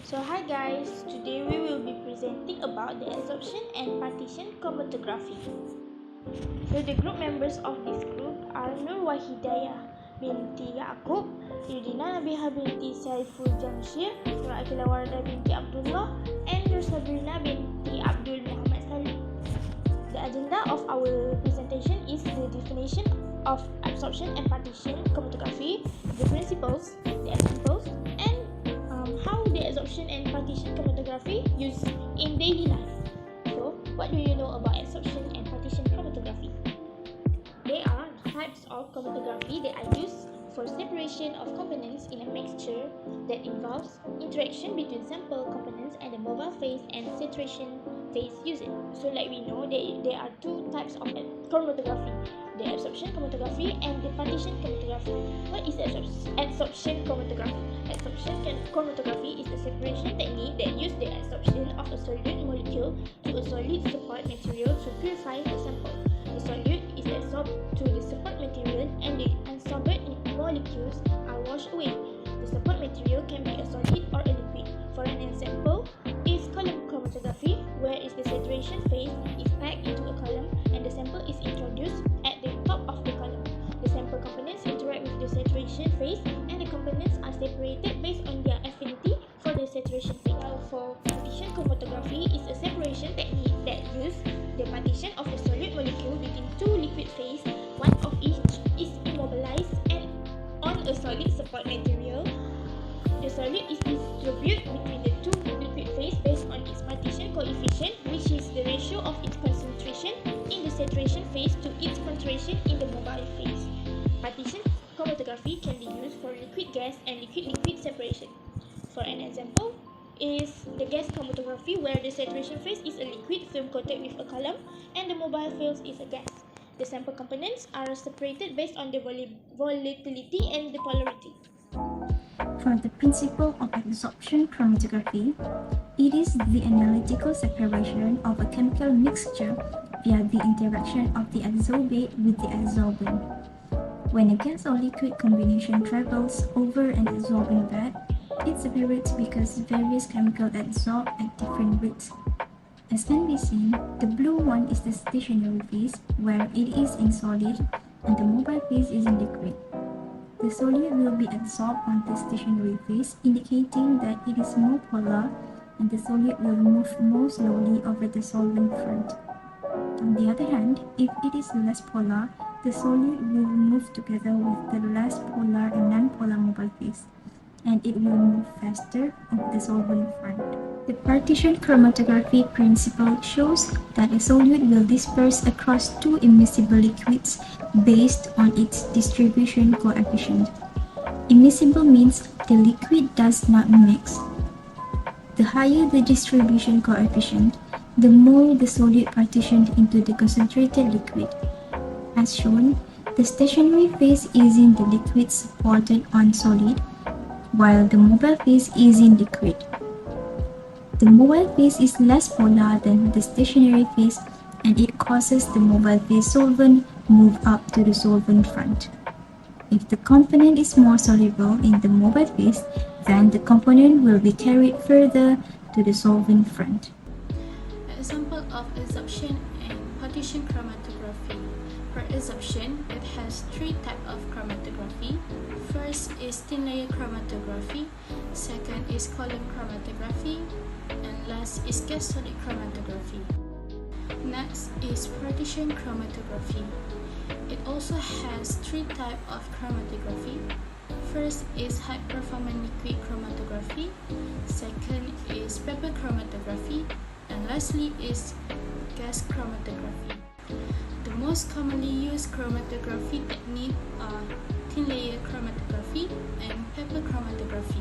So hi guys, today we will be presenting about the adsorption and partition chromatography. So the group members of this group are Nur Wahidayah binti Yaakob, Yudina Nabiha binti Saiful Jamshir, Nur Akila Warda binti Abdullah, and Nur Sabrina binti Abdul Muhammad Salim. The agenda of our presentation is the definition of absorption and partition chromatography, the principles, the examples, and how the adsorption and partition chromatography used in daily life. So, what do you know about adsorption and partition chromatography? They are types of chromatography that are used for separation of components in a mixture that involves interaction between sample components and the mobile phase and saturation phase using. So like we know, there are two types of chromatography, the absorption chromatography and the partition chromatography. What is adsorption chromatography? Adsorption chromatography is the separation technique that uses the adsorption of a solute molecule to a solid support material to purify the sample. The solute is adsorbed to the support material and the unsorbed molecules are washed away. The support material can be a solid or a liquid. For an example, is column chromatography, where the saturation phase is packed into a column and the sample is introduced at the top of the column. The sample components interact with the saturation phase and the components are separated based on their affinity for the saturation phase. While for partition chromatography is a separation technique that uses the partition of a solid molecule between two liquid phases, one of each is immobilized and on a solid support material. The solid is distributed between the two liquid phases based on its partition coefficient, which is the ratio of its concentration in the saturation phase to its concentration in the mobile phase. Partition chromatography can be used for liquid-gas and liquid-liquid separation. For an example, is the gas chromatography, where the saturation phase is a liquid film coated with a column and the mobile phase is a gas. The sample components are separated based on the volatility and the polarity. For the principle of adsorption chromatography, it is the analytical separation of a chemical mixture via the interaction of the adsorbate with the adsorbent. When a gas or liquid combination travels over an adsorbent bed, it separates because various chemicals adsorb at different rates. As can be seen, the blue one is the stationary phase, where it is in solid, and the mobile phase is in liquid. The solute will be adsorbed on the stationary phase, indicating that it is more polar, and the solute will move more slowly over the solvent front. On the other hand, if it is less polar, the solute will move together with the less polar and non-polar mobile phase, and it will move faster over the solvent front. The partition chromatography principle shows that a solute will disperse across two immiscible liquids based on its distribution coefficient. Immiscible means the liquid does not mix. The higher the distribution coefficient, the more the solute partitioned into the concentrated liquid. As shown, the stationary phase is in the liquid supported on solid, while the mobile phase is in liquid. The mobile phase is less polar than the stationary phase, and it causes the mobile phase solvent move up to the solvent front. If the component is more soluble in the mobile phase, then the component will be carried further to the solvent front. Example of adsorption and partition chromatography. For adsorption, it has three types of chromatography. First is thin layer chromatography, second is column chromatography, and last is gas solid chromatography. Next is partition chromatography. It also has three types of chromatography. First is high performance liquid chromatography, second is paper chromatography, and lastly is gas chromatography. The most commonly used chromatography techniques are thin layer chromatography and paper chromatography.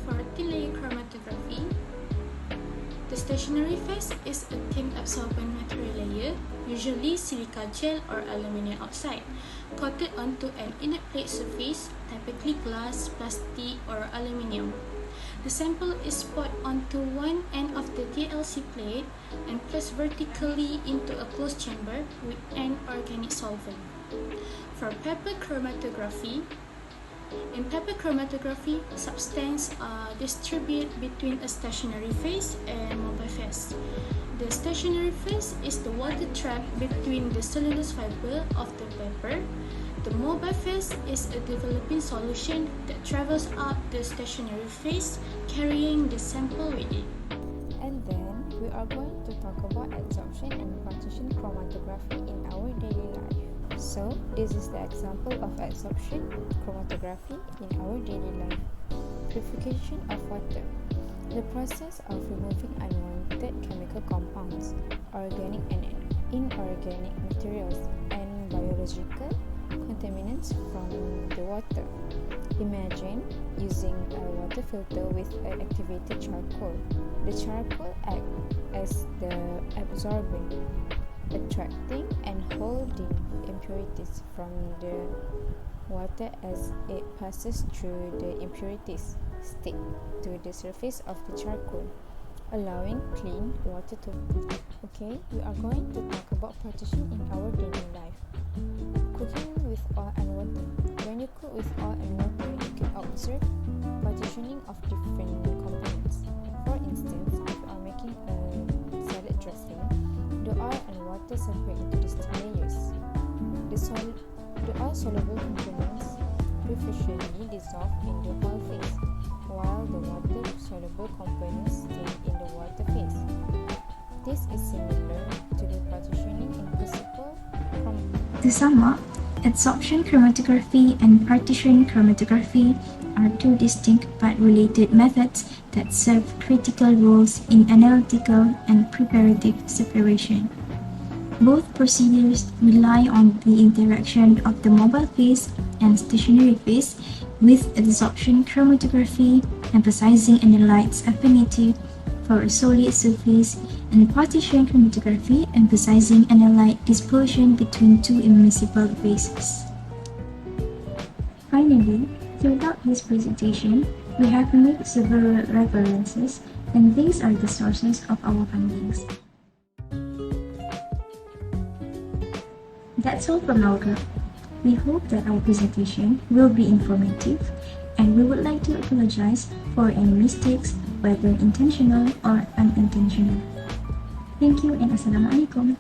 For thin layer chromatography, the stationary phase is a thin absorbent material layer, usually silica gel or aluminum oxide, coated onto an inert plate surface, typically glass, plastic, or aluminum. The sample is poured onto one end of the TLC plate and placed vertically into a closed chamber with an organic solvent. For paper chromatography, In paper chromatography, substances are distributed between a stationary phase and mobile phase. The stationary phase is the water trapped between the cellulose fiber of the paper. The mobile phase is a developing solution that travels up the stationary phase, carrying the sample with it. And then we are going to talk about adsorption and partition chromatography in our daily life. So, this is the example of adsorption chromatography in our daily life. Purification of water. The process of removing unwanted chemical compounds, organic and inorganic materials, and biological contaminants from the water. Imagine using a water filter with an activated charcoal. The charcoal acts as the absorbent, attracting and holding impurities from the water as it passes through the impurities stick to the surface of the charcoal, allowing clean water to. Okay, we are going to talk about partition in our daily life. Cooking with oil and water. When you cook with oil and water, you can observe partitioning of different components. For instance, if you are making a salad dressing, the oil and water separate into these two layers. The oil-soluble components efficiently dissolve in the oil phase, while the water-soluble components stay in the water phase. This is similar to the partitioning in principle. To sum up, adsorption chromatography and partition chromatography are two distinct but related methods that serve critical roles in analytical and preparative separation. Both procedures rely on the interaction of the mobile phase and stationary phase, with adsorption chromatography emphasizing analyte's affinity for a solid surface and partition chromatography emphasizing analyte dispersion between two immiscible phases. Finally, throughout this presentation, we have made several references, and these are the sources of our findings. That's all from our group. We hope that our presentation will be informative, and we would like to apologize for any mistakes, whether intentional or unintentional. Thank you and Assalamualaikum.